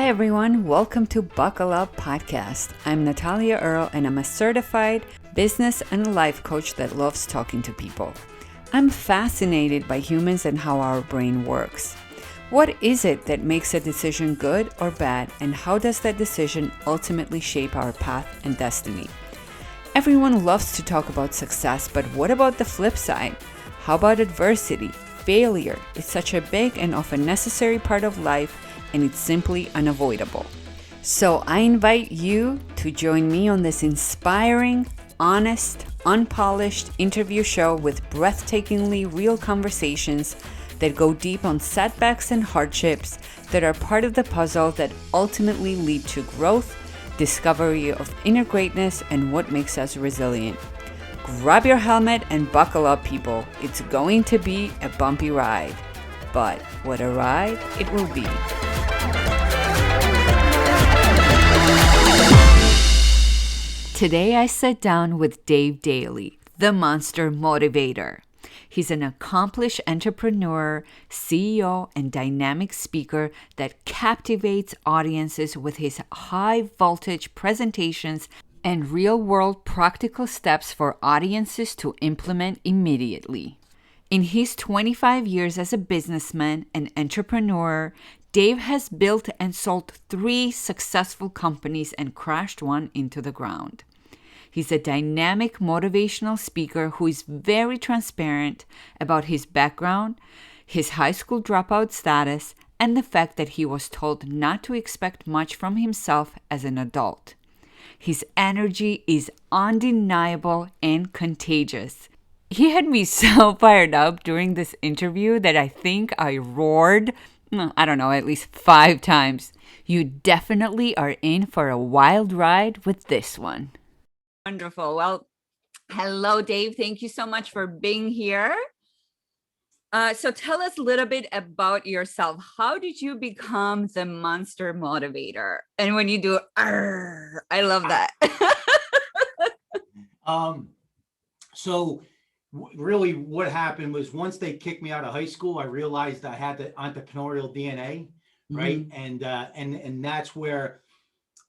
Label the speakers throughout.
Speaker 1: Hi everyone, welcome to Buckle Up Podcast. I'm Natalia Earle and I'm a certified business and life coach that loves talking to people. I'm fascinated by humans and how our brain works. What is it that makes a decision good or bad, and how does that decision ultimately shape our path and destiny? Everyone loves to talk about success, but what about the flip side? How about adversity? Failure is such a big and often necessary part of life, and it's simply unavoidable. So I invite you to join me on this inspiring, honest, unpolished interview show with breathtakingly real conversations that go deep on setbacks and hardships that are part of the puzzle that ultimately lead to growth, discovery of inner greatness, and what makes us resilient. Grab your helmet and buckle up, people. It's going to be a bumpy ride. But what a ride it will be. Today I sat down with Dave Daley, the Monster Motivator. He's an accomplished entrepreneur, CEO, and dynamic speaker that captivates audiences with his high-voltage presentations and real-world practical steps for audiences to implement immediately. In his 25 years as a businessman and entrepreneur, Dave has built and sold 3 successful companies and crashed one into the ground. He's a dynamic motivational speaker who is very transparent about his background, his high school dropout status, and the fact that he was told not to expect much from himself as an adult. His energy is undeniable and contagious. He had me so fired up during this interview that I think I roared, at least 5 times. You definitely are in for a wild ride with this one. Wonderful. Well, hello, Dave. Thank you so much for being here. So tell us a little bit about yourself. How did you become the Monster Motivator? And when you do, I love that.
Speaker 2: So really what happened was once they kicked me out of high school, I realized I had the entrepreneurial DNA, right?
Speaker 1: Mm-hmm.
Speaker 2: And that's where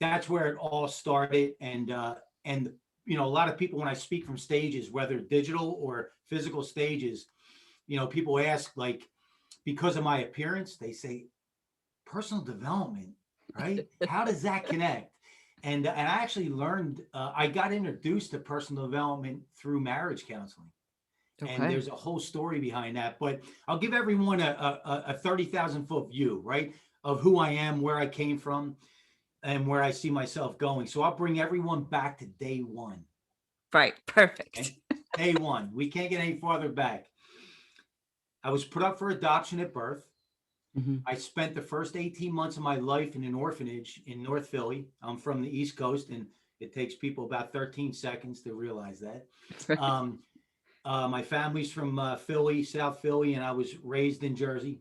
Speaker 2: it all started. And a lot of people, when I speak from stages, whether digital or physical stages, people ask, like, because of my appearance, they say personal development, right? How does that connect? And I actually learned, I got introduced to personal development through marriage counseling. And
Speaker 1: Okay.
Speaker 2: there's a whole story behind that. But I'll give everyone a 30,000 foot view, right, of who I am, where I came from, and where I see myself going. So I'll bring everyone back to day one.
Speaker 1: Right. Perfect.
Speaker 2: Okay? Day one. We can't get any farther back. I was put up for adoption at birth.
Speaker 1: Mm-hmm.
Speaker 2: I spent the first 18 months of my life in an orphanage in North Philly. I'm from the East Coast, and it takes people about 13 seconds to realize that. Um, my family's from Philly, South Philly, and I was raised in Jersey.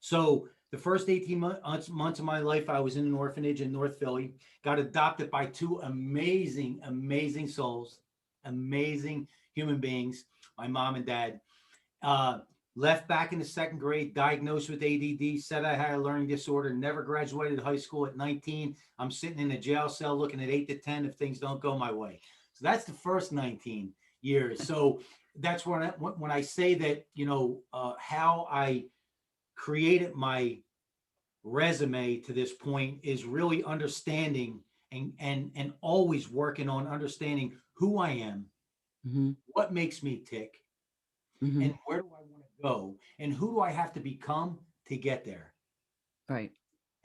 Speaker 2: So the first 18 months of my life, I was in an orphanage in North Philly. Got adopted by 2 amazing, amazing souls, amazing human beings, my mom and dad. Uh, Left back in the 2nd grade, diagnosed with ADD, said I had a learning disorder, never graduated high school at 19. I'm sitting in a jail cell looking at 8 to 10 if things don't go my way. So that's the first 19 years. So that's when I say that, how I created my resume to this point is really understanding and always working on understanding who I am,
Speaker 1: Mm-hmm.
Speaker 2: what makes me tick,
Speaker 1: Mm-hmm.
Speaker 2: and where do I want to go, and who do I have to become to get there.
Speaker 1: Right.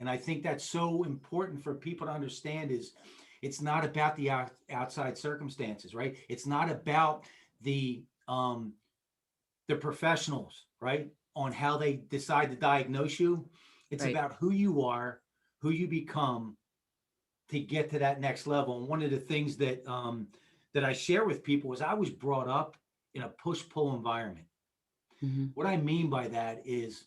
Speaker 2: And I think that's so important for people to understand is it's not about the outside circumstances, right? It's not about the um the professionals, right? On how they decide to diagnose you. It's
Speaker 1: Right.
Speaker 2: about who you are, who you become to get to that next level. And one of the things that I share with people is I was brought up in a push-pull environment.
Speaker 1: Mm-hmm.
Speaker 2: What I mean by that is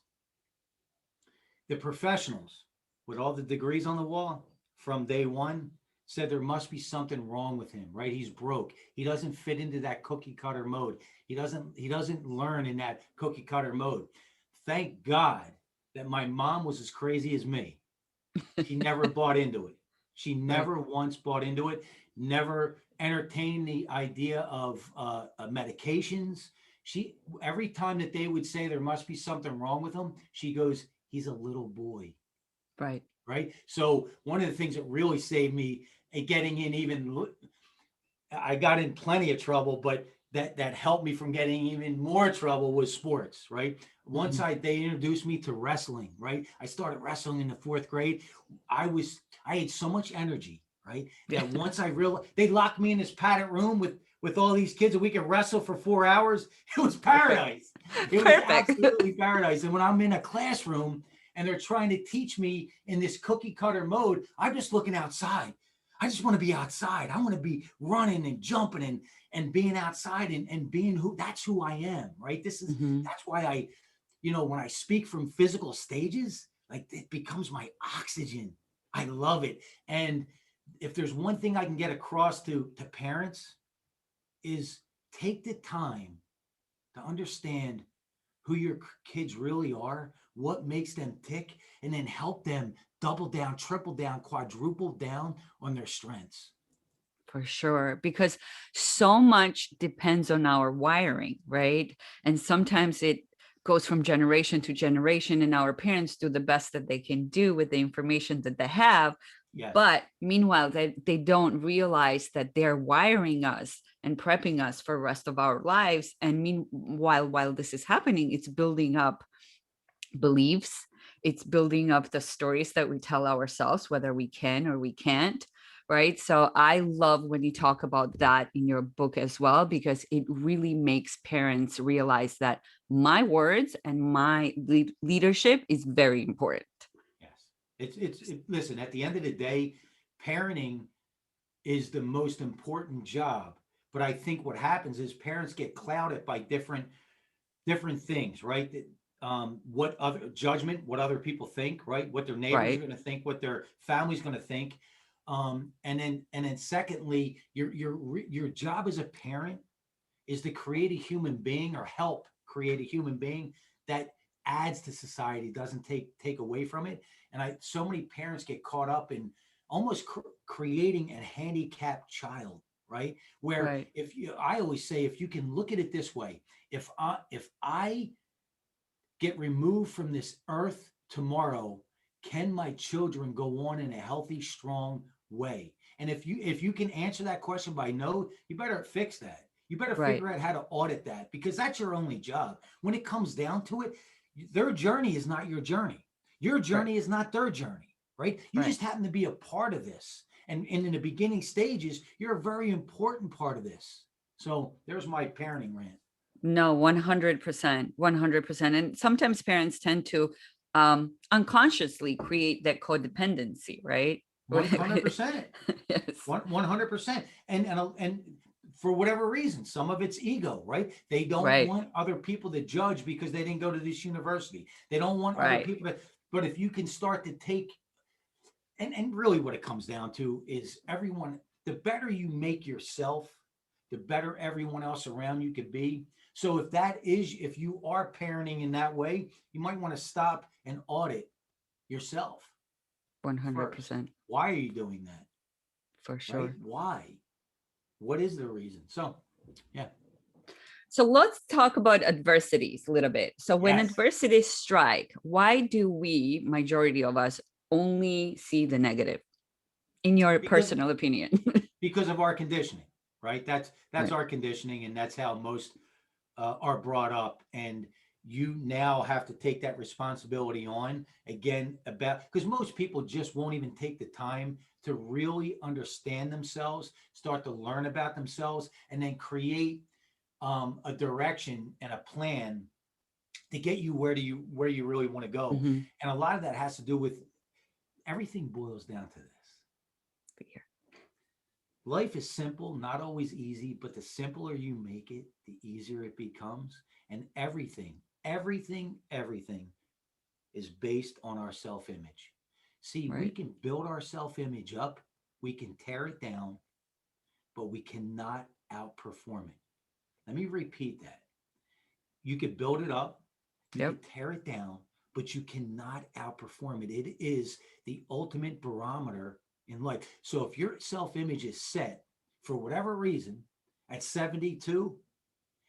Speaker 2: the professionals with all the degrees on the wall from day one said there must be something wrong with him, right? He's broke. He doesn't fit into that cookie cutter mode. He doesn't learn in that cookie cutter mode. Thank God that my mom was as crazy as me. She never bought into it. She
Speaker 1: Right.
Speaker 2: never once bought into it, never entertained the idea of medications. She, every time that they would say there must be something wrong with him, she goes, he's a little boy,
Speaker 1: Right.
Speaker 2: right? So one of the things that really saved me getting in even, I got in plenty of trouble, but that helped me from getting even more trouble was sports, right? Once
Speaker 1: Mhm.
Speaker 2: they introduced me to wrestling, right? I started wrestling in the fourth grade. I had so much energy, right?
Speaker 1: Yeah.
Speaker 2: That once I realized they locked me in this padded room with all these kids and we could wrestle for 4 hours. It was
Speaker 1: Perfect.
Speaker 2: paradise. It was
Speaker 1: Perfect.
Speaker 2: absolutely paradise. And when I'm in a classroom and they're trying to teach me in this cookie cutter mode, I'm just looking outside. I just want to be outside. I want to be running and jumping and being outside and being who that's who I am, right?
Speaker 1: Hmm.
Speaker 2: That's why I, when I speak from physical stages, like it becomes my oxygen. I love it. And if there's one thing I can get across to parents is take the time to understand who your kids really are, what makes them tick, and then help them double down, triple down, quadruple down on their strengths.
Speaker 1: For sure, because so much depends on our wiring, right? And sometimes it goes from generation to generation, and our parents do the best that they can do with the information that they have.
Speaker 2: Yes.
Speaker 1: But meanwhile, they don't realize that they're wiring us and prepping us for the rest of our lives. And meanwhile, while this is happening, it's building up beliefs. It's building up the stories that we tell ourselves, whether we can or we can't. Right. So I love when you talk about that in your book as well, because it really makes parents realize that my words and my leadership is very important.
Speaker 2: Yes. Listen, at the end of the day, parenting is the most important job. But I think what happens is parents get clouded by different things, right? What other judgment, what other people think, right? What their neighbors are
Speaker 1: Right.
Speaker 2: going to think, what their family's going to think. And then secondly, your job as a parent is to create a human being or help create a human being that adds to society, doesn't take away from it. And so many parents get caught up in almost creating a handicapped child, right? Where
Speaker 1: Right.
Speaker 2: if you, I always say, if you can look at it this way, if I get removed from this earth tomorrow, can my children go on in a healthy, strong way? And if you can answer that question by no, you better fix that. You better
Speaker 1: Right.
Speaker 2: figure out how to audit that because that's your only job. When it comes down to it, their journey is not your journey. Your
Speaker 1: Right.
Speaker 2: journey is not their journey, right? You
Speaker 1: Right.
Speaker 2: just happen to be a part of this. And in the beginning stages, you're a very important part of this. So there's my parenting rant.
Speaker 1: No, 100%, 100%. And sometimes parents tend to unconsciously create that codependency, right?
Speaker 2: 100%.
Speaker 1: Yes.
Speaker 2: 100%. And for whatever reason, some of it's ego, right? They don't
Speaker 1: Right.
Speaker 2: want other people to judge because they didn't go to this university. They don't want other
Speaker 1: Right.
Speaker 2: people to, but if you can start to take, and really what it comes down to is everyone, the better you make yourself, the better everyone else around you could be. So if you are parenting in that way, you might want to stop and audit yourself first.
Speaker 1: 100%.
Speaker 2: Why are you doing that?
Speaker 1: For
Speaker 2: Right?
Speaker 1: sure.
Speaker 2: Why? What is the reason? So, yeah.
Speaker 1: So let's talk about adversities a little bit. So when
Speaker 2: Yes.
Speaker 1: adversities strike, why do we, majority of us, only see the negative, in your
Speaker 2: Because
Speaker 1: personal opinion?
Speaker 2: because of our conditioning, right? That's
Speaker 1: Right.
Speaker 2: our conditioning, and that's how most are brought up. And you now have to take that responsibility on again about because most people just won't even take the time to really understand themselves, start to learn about themselves, and then create a direction and a plan to get you where you really want to go.
Speaker 1: Mhm.
Speaker 2: And a lot of that has to do with everything boils down to this. Life is simple, not always easy, but the simpler you make it, the easier it becomes. And everything is based on our self image. See, we
Speaker 1: Right.
Speaker 2: can build our self image up, we can tear it down, but we cannot outperform it. Let me repeat that. You could build it up, you
Speaker 1: Yep.
Speaker 2: could tear it down, but you cannot outperform it. It is the ultimate barometer in life. So if your self-image is set for whatever reason at 72,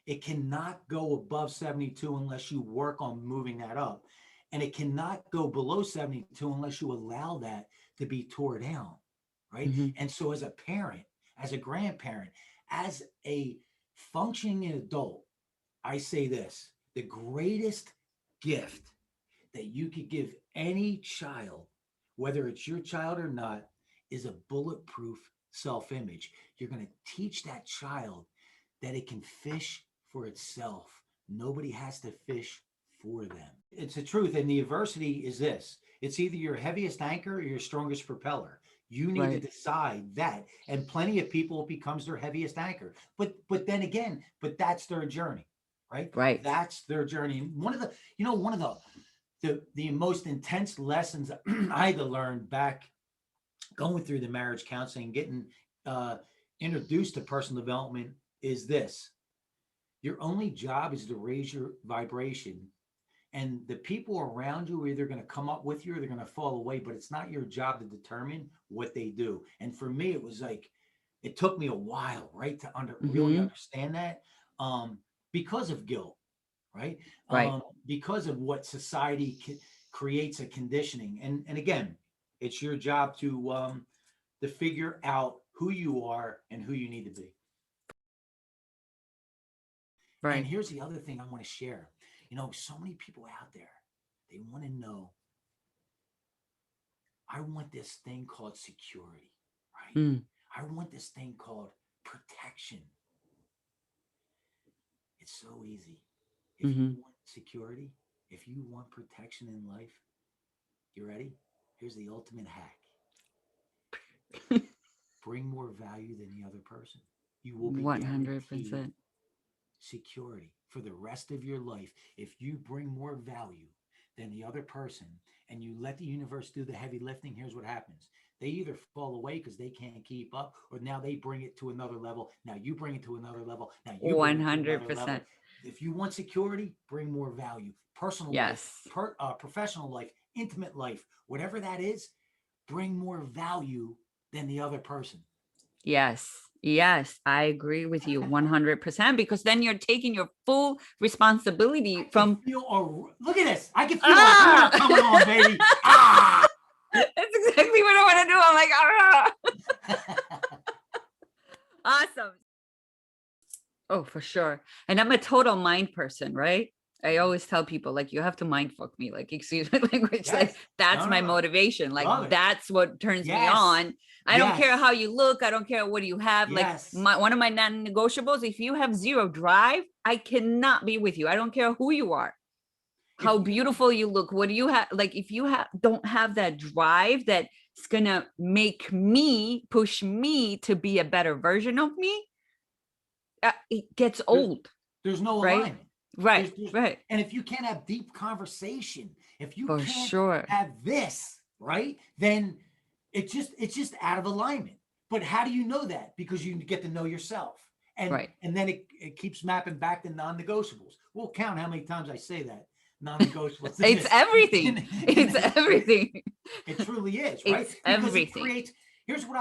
Speaker 2: it cannot go above 72 unless you work on moving that up. And it cannot go below 72 unless you allow that to be tore down, right?
Speaker 1: Mm-hmm.
Speaker 2: And so as a parent, as a grandparent, as a functioning adult, I say this, the greatest gift that you could give any child, whether it's your child or not, is a bulletproof self-image. You're going to teach that child that it can fish for itself. Nobody has to fish for them. It's the truth. And the adversity is this. It's either your heaviest anchor or your strongest propeller. You need to decide that. And plenty of people, it becomes their heaviest anchor. But then again, but that's their journey, right?
Speaker 1: Right.
Speaker 2: That's their journey. And one of the most intense lessons I had to learn back going through the marriage counseling, getting introduced to personal development is this. Your only job is to raise your vibration, and the people around you are either going to come up with you or they're going to fall away, but it's not your job to determine what they do. And for me, it was like, it took me a while, right, to really understand that, because of guilt, right? Because of what society creates a conditioning. And again, it's your job to figure out who you are and who you need to be. Right. And here's the other thing I want to share. So many people out there, they want to know, I want this thing called security, right? I want this thing called protection. It's so easy. If you want security, if you want protection in life, you ready? Here's the ultimate hack. Bring more value than the other person. You will be 100% security for the rest of your life. If you bring more value than the other person and you let the universe do the heavy lifting, here's what happens. They either fall away because they can't keep up, or now they bring it to another level. Now you bring it to another level. Now you 100%. If you want security, bring more value. Personal life, professional life, intimate life, whatever that is, bring more value than the other person.
Speaker 1: Yes, I agree with you 100%, because then you're taking your full responsibility from.
Speaker 2: Look at this. I can feel a coming on, baby.
Speaker 1: That's exactly what I want to do. I'm like, awesome. Oh, for sure. And I'm a total mind person, right? I always tell people, like, you have to mind fuck me, like, excuse my language. Like, that's my motivation. Like, that's what turns me on. I don't care how you look. I don't care what you have. Like, one of my non-negotiables, if you have zero drive, I cannot be with you. I don't care who you are, how beautiful you look. What do you have? Like, if you don't have that drive that's gonna make me, push me to be a better version of me, it gets old.
Speaker 2: There's no alignment.
Speaker 1: Right.
Speaker 2: And if you can't have deep conversation, if you can't have this, right, then it's just out of alignment. But how do you know that? Because you get to know yourself. And then it keeps mapping back to non-negotiables. We'll count how many times I say that. Non-negotiables.
Speaker 1: It's everything. It's everything.
Speaker 2: It truly is, right?
Speaker 1: It's everything.
Speaker 2: Here's what